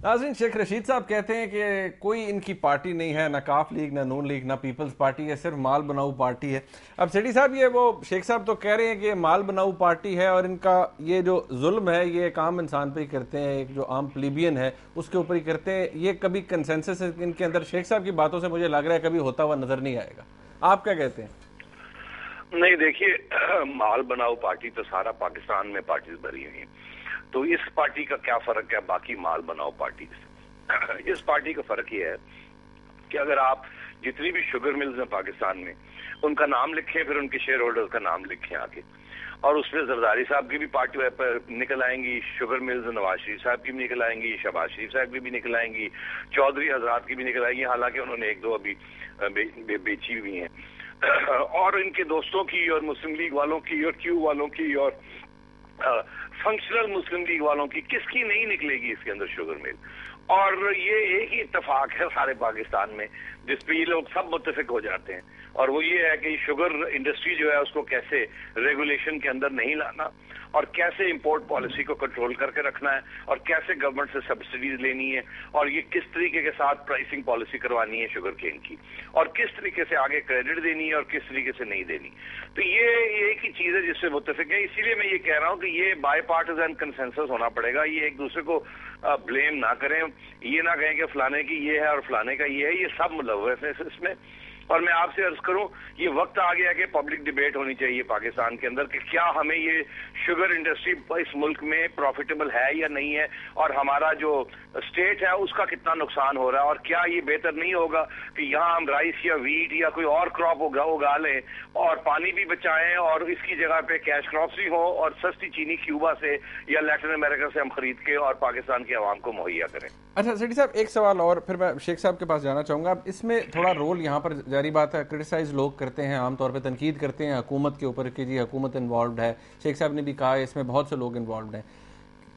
नाज़रीन, शेख रशीद साहब कहते हैं कि कोई इनकी पार्टी नहीं है, ना काफ लीग, ना नून लीग, ना पीपल्स पार्टी है, सिर्फ माल बनाऊ पार्टी है। अब सेठी साहब, ये वो शेख साहब तो कह रहे हैं कि ये माल बनाऊ पार्टी है और इनका ये जो जुल्म है ये एक आम इंसान पे ही करते हैं, एक जो आम प्लीबियन है उसके ऊपर ही करते हैं। ये कभी कंसेंसस इनके अंदर शेख साहब की बातों से मुझे लग रहा है कभी होता हुआ नजर नहीं आएगा। आप क्या कहते हैं? नहीं, देखिए, माल बनाओ पार्टी तो सारा पाकिस्तान में पार्टीज भरी हुई हैं, तो इस पार्टी का क्या फर्क है बाकी माल बनाओ पार्टी से? इस पार्टी का फर्क ये है कि अगर आप जितनी भी शुगर मिल्स हैं पाकिस्तान में उनका नाम लिखें, फिर उनके शेयर होल्डर्स का नाम लिखें आगे, और उसमें जरदारी साहब की भी पार्टी पर निकल आएंगी, शुगर मिल्स नवाज शरीफ साहब की भी निकल आएंगी, शहबाज शरीफ साहब की भी निकल आएंगी, चौधरी हजरात की भी निकल आएंगी, हालांकि उन्होंने एक दो अभी बेची हुई हैं, और इनके दोस्तों की और मुस्लिम लीग वालों की और क्यू वालों की और फंक्शनल मुस्लिम लीग वालों की, किसकी नहीं निकलेगी इसके अंदर शुगर मिल। और ये एक ही इत्तेफाक है सारे पाकिस्तान में जिसपे ये लोग सब मुत्तफिक हो जाते हैं, और वो ये है कि शुगर इंडस्ट्री जो है उसको कैसे रेगुलेशन के अंदर नहीं लाना, और कैसे इंपोर्ट पॉलिसी को कंट्रोल करके रखना है, और कैसे गवर्नमेंट से सब्सिडीज लेनी है, और ये किस तरीके के साथ प्राइसिंग पॉलिसी करवानी है शुगर केन की, और किस तरीके से आगे क्रेडिट देनी है और किस तरीके से नहीं देनी। तो ये एक ही चीज है जिससे मुत्तफिक है। इसीलिए मैं ये कह रहा हूँ कि ये बाय पार्टिजन कंसेंसस होना पड़ेगा। ये एक दूसरे को ब्लेम ना करें, ये ना कहें कि फलाने की ये है और फलाने का ये है, ये सब मुलव्वस है इसमें। और मैं आपसे अर्ज करूं, ये वक्त आ गया कि पब्लिक डिबेट होनी चाहिए पाकिस्तान के अंदर कि क्या हमें ये शुगर इंडस्ट्री इस मुल्क में प्रॉफिटेबल है या नहीं है, और हमारा जो स्टेट है उसका कितना नुकसान हो रहा है, और क्या ये बेहतर नहीं होगा कि यहाँ हम राइस या वीट या कोई और क्रॉप उगा लें और पानी भी बचाएं, और इसकी जगह पे कैश क्रॉप्स भी हो, और सस्ती चीनी क्यूबा से या लैटिन अमेरिका से हम खरीद के और पाकिस्तान की आवाम को मुहैया करें। अच्छा सेठी साहब, एक सवाल और फिर मैं शेख साहब के पास जाना चाहूँगा। अब इसमें थोड़ा रोल यहाँ पर जारी बात है, क्रिटिसाइज लोग करते हैं, आमतौर पे तनकीद करते हैं हुकूमत के ऊपर कि जी हुकूमत इन्वॉल्व है। शेख साहब ने भी कहा है इसमें बहुत से लोग इन्वॉल्व हैं।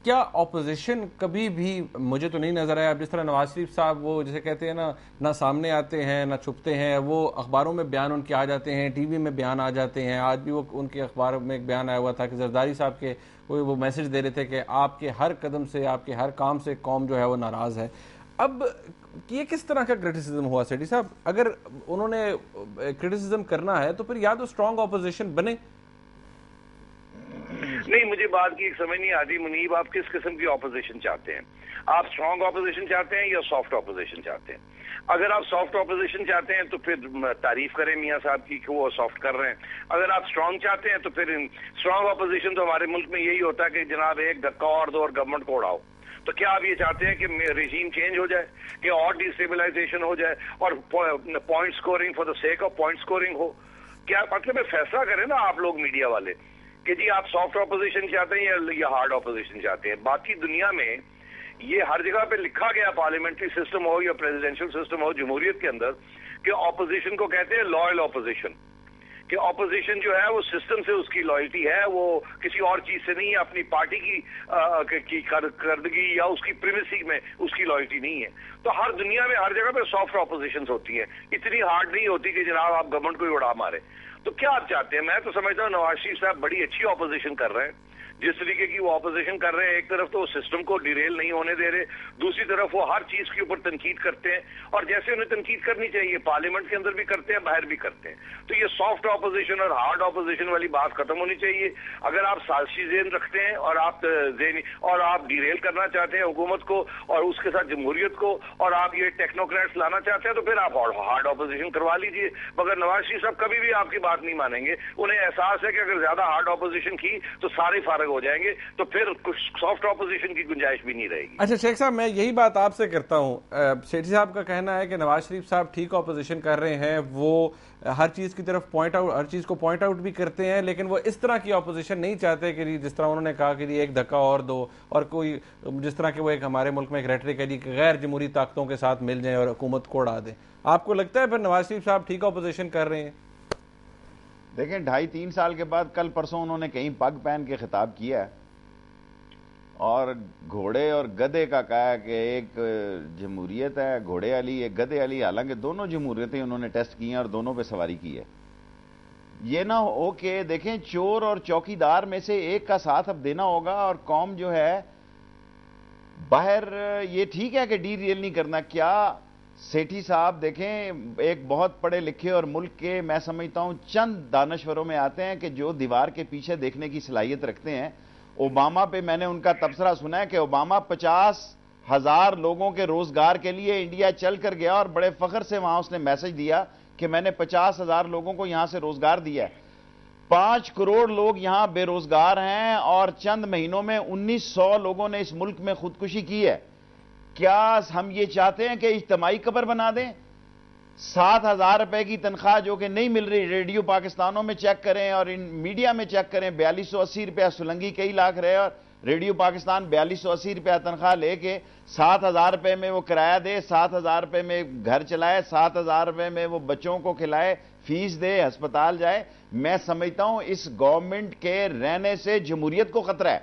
क्या अपोजिशन कभी भी, मुझे तो नहीं नजर आया, अब जिस तरह नवाज शरीफ साहब वो जैसे कहते हैं ना सामने आते हैं ना छुपते हैं, वो अखबारों में बयान उनके आ जाते हैं, टीवी में बयान आ जाते हैं। आज भी वो उनके अखबार में एक बयान आया हुआ था कि जरदारी साहब के वो मैसेज दे रहे थे कि आपके हर कदम से, आपके हर काम से कौम जो है वो नाराज है। अब ये किस तरह का क्रिटिसिज्म हुआ सेठी साहब? अगर उन्होंने क्रिटिसिज्म करना है तो फिर या तो स्ट्रांग ऑपोजिशन बने। नहीं, मुझे बात की एक समझ नहीं आती मुनीब, आप किस किस्म की ऑपोजिशन चाहते हैं? आप स्ट्रांग ऑपोजिशन चाहते हैं या सॉफ्ट ऑपोजिशन चाहते हैं? अगर आप सॉफ्ट ऑपोजिशन चाहते हैं तो फिर तारीफ करें मियां साहब की कि वो सॉफ्ट कर रहे हैं। अगर आप स्ट्रांग चाहते हैं तो फिर स्ट्रांग ऑपोजिशन तो हमारे मुल्क में यही होता है कि जनाब एक धक्का और दो और गवर्नमेंट को उड़ाओ। तो क्या आप ये चाहते हैं कि रेजीम चेंज हो जाए, कि और डिस्टेबलाइजेशन हो जाए और point scoring for the sake of point scoring हो? क्या मतलब फैसला करें ना आप लोग मीडिया वाले कि जी आप सॉफ्ट ऑपोजिशन चाहते हैं या हार्ड ऑपोजिशन चाहते हैं। बाकी दुनिया में ये हर जगह पे लिखा गया, पार्लियामेंट्री सिस्टम हो या प्रेसिडेंशियल सिस्टम हो जमहूरियत के अंदर, कि ऑपोजिशन को कहते हैं लॉयल ऑपोजिशन, कि ऑपोजिशन जो है वो सिस्टम से उसकी लॉयल्टी है, वो किसी और चीज से नहीं है, अपनी पार्टी की करदगी या उसकी प्रिवेसी में उसकी लॉयल्टी नहीं है। तो हर दुनिया में हर जगह पे सॉफ्ट ऑपोजिशन होती है, इतनी हार्ड नहीं होती कि जनाब आप गवर्नमेंट को ही उड़ा मारे। तो क्या आप चाहते हैं? मैं तो समझता हूँ नवाज शरीफ साहब बड़ी अच्छी ऑपोजिशन कर रहे हैं, जिस तरीके की वो ऑपोजिशन कर रहे हैं। एक तरफ तो वो सिस्टम को डिरेल नहीं होने दे रहे, दूसरी तरफ वो हर चीज के ऊपर तनकीद करते हैं, और जैसे उन्हें तनकीद करनी चाहिए पार्लियामेंट के अंदर भी करते हैं, बाहर भी करते हैं। तो ये सॉफ्ट ऑपोजिशन और हार्ड ऑपोजिशन वाली बात खत्म होनी चाहिए। अगर आप साजिशी ज़हन रखते हैं और आप डिरेल करना चाहते हैं हुकूमत को और उसके साथ जमहूरियत को, और आप ये टेक्नोक्रेट्स लाना चाहते हैं, तो फिर आप हार्ड ऑपोजिशन करवा लीजिए। मगर नवाज शरीफ साहब कभी भी आपकी बात नहीं मानेंगे। उन्हें एहसास है कि अगर ज्यादा हार्ड ऑपोजिशन की तो सारे फारग हो जाएंगे, तो फिर कुछ सॉफ्ट ऑपोजिशन की गुंजाइश भी नहीं रहेगी। अच्छा शेख साहब, मैं यही बात आपसे करता हूँ। सेठी साहब का कहना है कि नवाज शरीफ साहब ठीक ऑपोजिशन कर रहे हैं, वो हर चीज की तरफ हर चीज को पॉइंट आउट भी करते हैं, लेकिन वो इस तरह की ऑपोजिशन नहीं चाहते कि जिस तरह उन्होंने कहा कि एक धक्का और दो, और कोई जिस तरह के वो एक हमारे मुल्क में एक रेटरिक है कि गैर जमहूरी ताकतों के साथ मिल जाए और हुकूमत को उड़ा दें। आपको लगता है फिर नवाज शरीफ साहब ठीक ऑपोजिशन कर रहे हैं? देखें, 2.5-3 साल के बाद कल परसों उन्होंने कहीं पग पहन के खिताब किया है और घोड़े और गधे का कहा कि एक जमहूरियत है घोड़े वाली, एक गधे वाली। हालांकि दोनों जमहूरियतें उन्होंने टेस्ट की हैं और दोनों पे सवारी की है। ये ना हो कि देखें, चोर और चौकीदार में से एक का साथ अब देना होगा, और कौम जो है باہر یہ ٹھیک ہے کہ ڈی ریل نہیں کرنا. کیا سیٹھی صاحب دیکھیں ایک بہت پڑھے لکھے اور ملک کے میں سمجھتا ہوں چند دانشوروں میں آتے ہیں کہ جو دیوار کے پیچھے دیکھنے کی صلاحیت رکھتے ہیں. اوباما پہ میں نے ان کا تبصرہ سنا ہے کہ اوباما 50,000 لوگوں کے روزگار کے لیے انڈیا چل کر گیا اور بڑے فخر سے وہاں اس نے میسج دیا کہ میں نے 50,000 لوگوں کو یہاں سے روزگار دیا ہے. 5 کروڑ لوگ یہاں بے روزگار ہیں اور چند مہینوں میں 1900 لوگوں نے اس ملک میں خودکشی کی ہے. کیا ہم یہ چاہتے ہیں کہ اجتماعی قبر بنا دیں؟ 7,000 روپے کی تنخواہ جو کہ نہیں مل رہی, ریڈیو پاکستانوں میں چیک کریں اور ان میڈیا میں چیک کریں, 4280 روپیہ سلنگی کئی لاکھ رہے اور ریڈیو پاکستان 4280 روپیہ تنخواہ لے کے 7,000 روپے میں وہ کرایہ دے, 7,000 روپے میں گھر چلائے, 7,000 روپے میں وہ بچوں کو کھلائے, فیس دے, ہسپتال جائے. میں سمجھتا ہوں اس گورنمنٹ کے رہنے سے جمہوریت کو خطرہ ہے.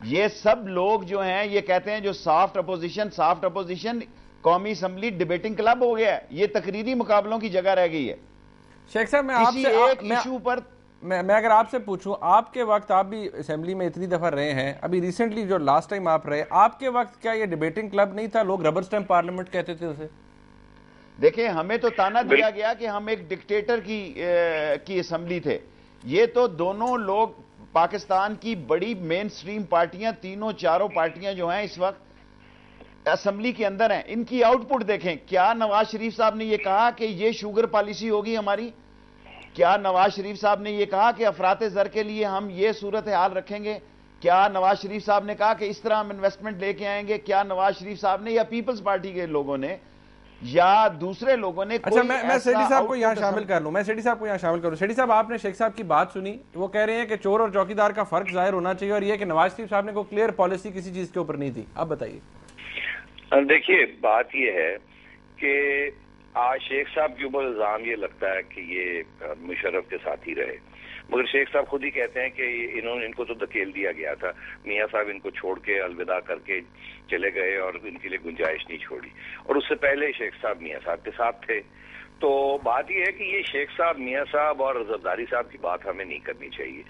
یہ سب لوگ جو ہیں یہ کہتے ہیں جو سافٹ اپوزیشن قومی اسمبلی ڈیبیٹنگ کلب ہو گیا ہے, یہ تقریری مقابلوں کی جگہ رہ گئی ہے. شیخ صاحب میں آپ سے ایک ایشو پر میں اگر آپ سے پوچھوں, آپ کے وقت آپ بھی اسمبلی میں اتنی دفعہ رہے ہیں, ابھی ریسنٹلی جو لاسٹ ٹائم آپ رہے, آپ کے وقت کیا یہ ڈیبیٹنگ کلب نہیں تھا؟ لوگ ربر سٹیمپ پارلیمنٹ کہتے تھے اسے. دیکھیں ہمیں تو تانا دیا گیا کہ ہم ایک ڈکٹیٹر کی اسمبلی تھے. یہ تو دونوں لوگ پاکستان کی بڑی مین سٹریم پارٹیاں, تینوں چاروں پارٹیاں جو ہیں اس وقت اسمبلی کے اندر ہیں, ان کی آؤٹ پٹ دیکھیں. کیا نواز شریف صاحب نے یہ کہا کہ یہ شوگر پالیسی ہوگی ہماری؟ کیا نواز شریف صاحب نے یہ کہا کہ افراط زر کے لیے ہم یہ صورتحال رکھیں گے؟ کیا نواز شریف صاحب نے کہا کہ اس طرح ہم انویسٹمنٹ لے کے آئیں گے؟ کیا نواز شریف صاحب نے یا پیپلز پارٹی کے لوگوں نے یا دوسرے لوگوں نے؟ اچھا میں سیٹھی صاحب کو یہاں شامل کر لوں, سیٹھی صاحب آپ نے شیخ صاحب کی بات سنی, وہ کہہ رہے ہیں کہ چور اور چوکیدار کا فرق ظاہر ہونا چاہیے اور یہ کہ نواز شریف صاحب نے کوئی کلیئر پالیسی کسی چیز کے اوپر نہیں تھی. آپ بتائیے. دیکھیے بات یہ ہے کہ آج شیخ صاحب کے اوپر الزام یہ لگتا ہے کہ یہ مشرف کے ساتھ ہی رہے, مگر شیخ صاحب خود ہی کہتے ہیں کہ ان کو تو دھکیل دیا گیا تھا, میاں صاحب ان کو چھوڑ کے الوداع کر کے چلے گئے اور ان کے لیے گنجائش نہیں چھوڑی, اور اس سے پہلے شیخ صاحب میاں صاحب کے ساتھ تھے. تو بات یہ ہے کہ یہ شیخ صاحب, میاں صاحب اور زرداری صاحب کی بات ہمیں نہیں کرنی چاہیے,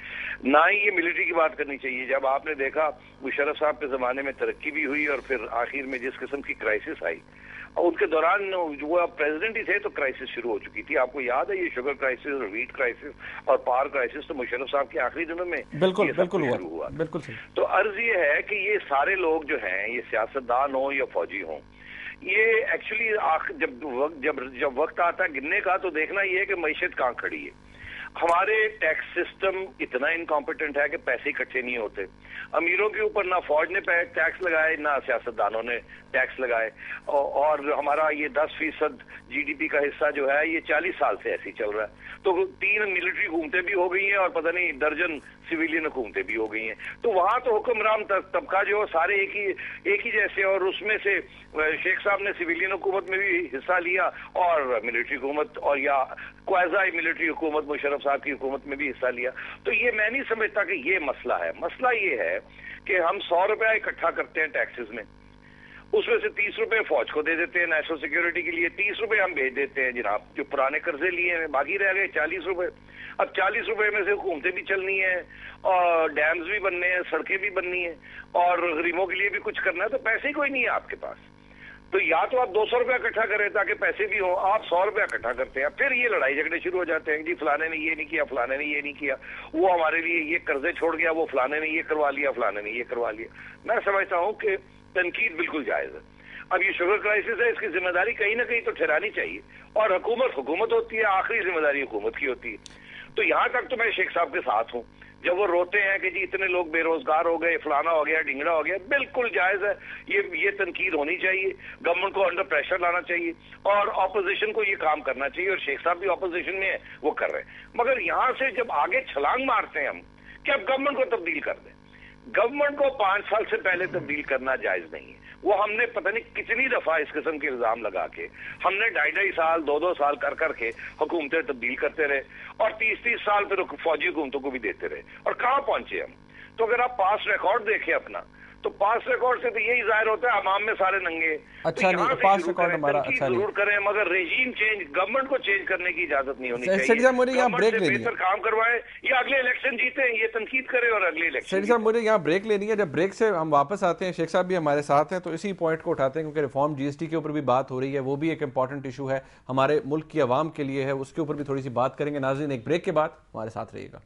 نہ ہی یہ ملٹری کی بات کرنی چاہیے. جب آپ نے دیکھا مشرف صاحب کے زمانے میں ترقی بھی ہوئی اور پھر آخر میں جس قسم کی کرائسس آئی, اور ان کے دوران وہ پریزیڈنٹ ہی تھے تو کرائسس شروع ہو چکی تھی. آپ کو یاد ہے یہ شوگر کرائسس اور ویٹ کرائسس اور پاور کرائسس تو مشرف صاحب کے آخری دنوں میں بالکل شروع ہوا. تو عرض یہ ہے کہ یہ سارے لوگ جو ہیں, یہ سیاستدان ہوں یا فوجی ہوں, یہ ایکچولی جب وقت آتا ہے گننے کا تو دیکھنا یہ ہے کہ معیشت کہاں کھڑی ہے. ہمارے ٹیکس سسٹم اتنا انکمپیٹنٹ ہے کہ پیسے اکٹھے نہیں ہوتے. امیروں کے اوپر نہ فوج نے ٹیکس لگائے نہ سیاستدانوں نے ٹیکس لگائے, اور ہمارا یہ 10% GDP کا حصہ جو ہے یہ 40 سال سے ایسے ہی چل رہا ہے. تو 3 ملٹری حکومتیں بھی ہو گئی ہیں اور پتہ نہیں درجن سویلین حکومتیں بھی ہو گئی ہیں. تو وہاں تو حکمران طبقہ جو سارے ایک ہی جیسے, اور اس میں سے شیخ صاحب نے سویلین حکومت میں بھی حصہ لیا اور ملٹری حکومت اور یا کوائزائی ملٹری حکومت مشرف صاحب کی حکومت میں بھی حصہ لیا. تو یہ میں نہیں سمجھتا کہ یہ مسئلہ ہے. مسئلہ یہ ہے کہ ہم 100 روپیہ اکٹھا کرتے ہیں ٹیکسز میں, اس میں سے 30 روپے فوج کو دے دیتے ہیں نیشنل سیکیورٹی کے لیے, 30 روپے ہم بھیج دیتے ہیں جناب جو پرانے قرضے لیے ہیں, باقی رہ گئے 40 روپے. اب 40 روپے میں سے حکومتیں بھی چلنی ہیں اور ڈیمز بھی بننے ہیں, سڑکیں بھی بننی ہیں اور غریبوں کے لیے بھی کچھ کرنا ہے, تو پیسے ہی کوئی نہیں ہے آپ کے پاس. تو یا تو آپ 200 روپیہ اکٹھا کریں تاکہ پیسے بھی ہوں, آپ 100 روپیہ اکٹھا کرتے ہیں, پھر یہ لڑائی جھگڑے شروع ہو جاتے ہیں, جی فلانے نے یہ نہیں کیا, فلانے نے یہ نہیں کیا, وہ ہمارے لیے یہ قرضے چھوڑ گیا, وہ فلانے نے یہ کروا لیا, فلانے نے یہ کروا لیا. میں سمجھتا ہوں کہ تنقید بالکل جائز ہے. اب یہ شوگر کرائسس ہے, اس کی ذمہ داری کہیں نہ کہیں تو ٹھہرانی چاہیے, اور حکومت ہوتی ہے, آخری ذمہ داری حکومت کی ہوتی ہے. تو یہاں تک تو میں شیخ صاحب کے ساتھ ہوں. جب وہ روتے ہیں کہ جی اتنے لوگ بے روزگار ہو گئے, فلانا ہو گیا, ڈنگڑا ہو گیا, بالکل جائز ہے, یہ تنقید ہونی چاہیے. گورنمنٹ کو انڈر پریشر لانا چاہیے اور اپوزیشن کو یہ کام کرنا چاہیے, اور شیخ صاحب بھی اپوزیشن میں ہے, وہ کر رہے ہیں. مگر یہاں سے جب آگے چھلانگ مارتے ہیں ہم کہ اب گورنمنٹ کو تبدیل کر دیں, گورنمنٹ کو 5 سال سے پہلے تبدیل کرنا جائز نہیں ہے. وہ ہم نے پتہ نہیں کتنی دفعہ اس قسم کے الزام لگا کے ہم نے 2.5 سال 2 سال کر کے حکومتیں تبدیل کرتے رہے, اور 30 سال پھر فوجی حکومتوں کو بھی دیتے رہے, اور کہاں پہنچے ہم. تو اگر آپ پاس ریکارڈ دیکھیں اپنا, تو پاس ریکارڈ سے تو یہی ظاہر ہوتا ہے عوام میں سارے ننگے. اچھا نہیں, پاس ریکارڈ ہمارا اچھا نہیں. ضرور کریں مگر ریجیم چینج, گورنمنٹ کو چینج کرنے کی اجازت نہیں ہونی چاہیے. سیٹی صاحب مجھے یہاں بریک لینی ہے, بہتر کام کروائے یا اگلے الیکشن جیتے یہ تنقید کرے اور اگلے الیکشن. سیٹی صاحب مجھے یہاں بریک لینی ہے, جب بریک سے ہم واپس آتے ہیں شیخ صاحب بھی ہمارے ساتھ ہیں تو اسی پوائنٹ کو اٹھاتے ہیں, کیونکہ ریفارم جی ایس ٹی کے اوپر بھی بات ہو رہی ہے, وہ بھی ایک امپورٹنٹ ایشو ہے ہمارے ملک کی عوام کے لیے ہے, اس کے اوپر بھی تھوڑی سی بات کریں گے. ناظرین ایک بریک کے بعد ہمارے ساتھ رہیے گا.